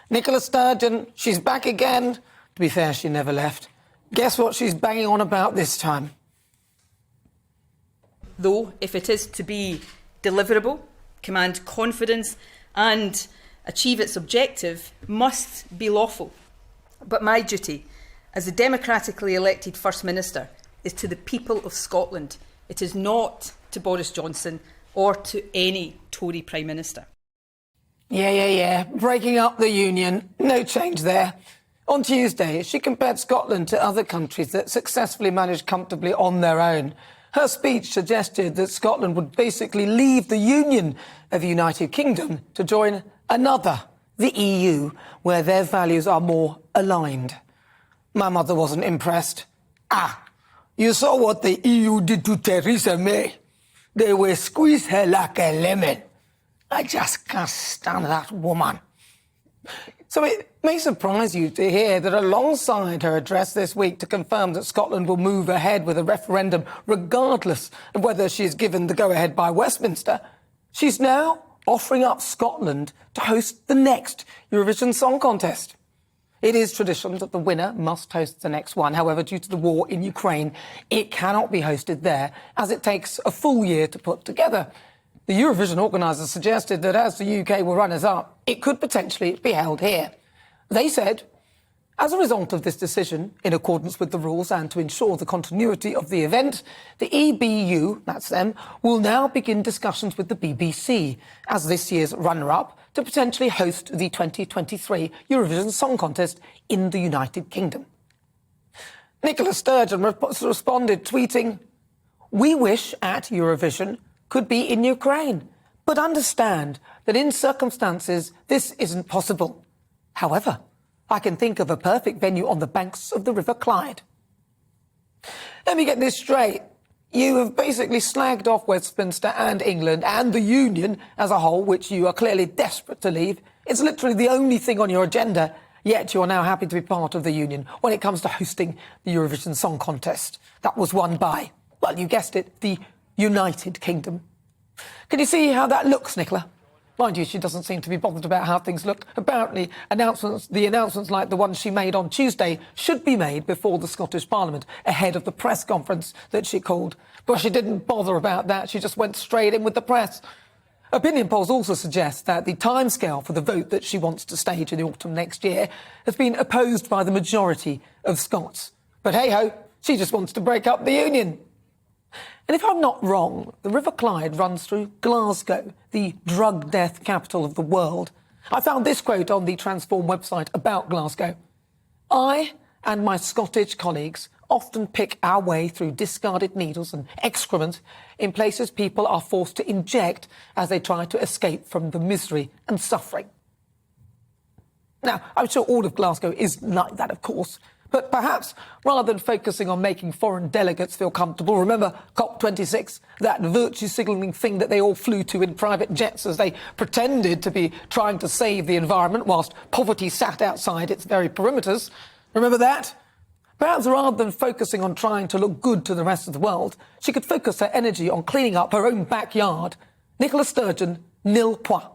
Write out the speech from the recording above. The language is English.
Nicola Sturgeon, she's back again. To be fair, she never left. Guess what she's banging on about this time? Though, if it is to be deliverable, command confidence and achieve its objective, must be lawful. But my duty, as the democratically elected First Minister, is to the people of Scotland. It is not to Boris Johnson or to any Tory Prime Minister. Yeah. Breaking up the union. No change there. On Tuesday, she compared Scotland to other countries that successfully managed comfortably on their own. Her speech suggested that Scotland would basically leave the Union of the United Kingdom to join another, the EU, where their values are more aligned. My mother wasn't impressed. You saw what the EU did to Theresa May. They will squeeze her like a lemon. I just can't stand that woman. So it may surprise you to hear that alongside her address this week to confirm that Scotland will move ahead with a referendum regardless of whether she is given the go-ahead by Westminster, she's now offering up Scotland to host the next Eurovision Song Contest. It is tradition that the winner must host the next one. However, due to the war in Ukraine, it cannot be hosted there as it takes a full year to put together. The Eurovision organisers suggested that as the UK were runners-up, it could potentially be held here. They said, as a result of this decision, in accordance with the rules and to ensure the continuity of the event, the EBU, that's them, will now begin discussions with the BBC as this year's runner-up to potentially host the 2023 Eurovision Song Contest in the United Kingdom. Nicola Sturgeon responded, tweeting, "We wish at Eurovision could be in Ukraine, but understand that in circumstances this isn't possible. However, I can think of a perfect venue on the banks of the River Clyde." Let me get this straight. You have basically slagged off Westminster and England and the Union as a whole, which you are clearly desperate to leave. It's literally the only thing on your agenda, yet you are now happy to be part of the Union when it comes to hosting the Eurovision Song Contest. That was won by, well, you guessed it, the United Kingdom. Can you see how that looks, Nicola? Mind you, she doesn't seem to be bothered about how things look. Apparently, the announcements like the ones she made on Tuesday should be made before the Scottish Parliament, ahead of the press conference that she called. But she didn't bother about that. She just went straight in with the press. Opinion polls also suggest that the timescale for the vote that she wants to stage in the autumn next year has been opposed by the majority of Scots. But hey-ho, she just wants to break up the union. And if I'm not wrong, the River Clyde runs through Glasgow, the drug death capital of the world. I found this quote on the Transform website about Glasgow. "I and my Scottish colleagues often pick our way through discarded needles and excrement in places people are forced to inject as they try to escape from the misery and suffering." Now, I'm sure all of Glasgow is like that, of course. But perhaps, rather than focusing on making foreign delegates feel comfortable, remember COP26, that virtue signalling thing that they all flew to in private jets as they pretended to be trying to save the environment whilst poverty sat outside its very perimeters? Remember that? Perhaps rather than focusing on trying to look good to the rest of the world, she could focus her energy on cleaning up her own backyard. Nicola Sturgeon, nil point.